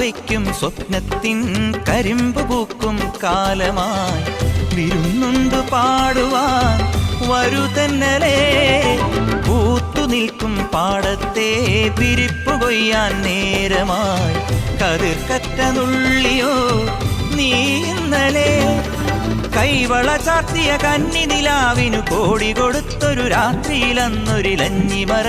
വയ്ക്കും സ്വപ്നത്തിൻ കരിമ്പ് പൂക്കും കാലമായി വിരുന്നുണ്ട് പാടുവാൻ വരുതന്നലേ പൂത്തു നിൽക്കും പാടത്തെ വിരിപ്പു കൊയ്യാൻ നേരമായി കതിർക്കറ്റ നുള്ളിയോ നീ ഇന്നലെ കൈവള ചാർത്തിയ കന്നി നിലാവിനു കോടി കൊടുത്തൊരു രാത്രിയിലന്നൊരിലഞ്ഞി മര